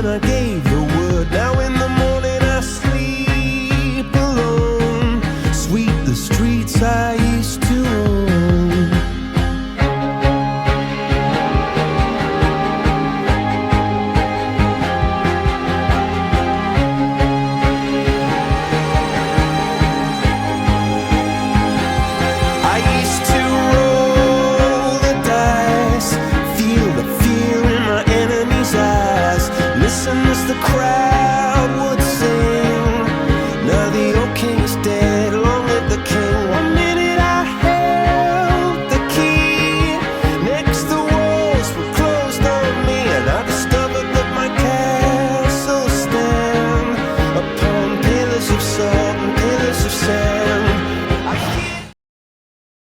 when I gave the word. Now in the morning I sleep alone. Sweep the streets I used to own. I used to roll the dice, feel the fear in my enemy's eyes, listen as the crowd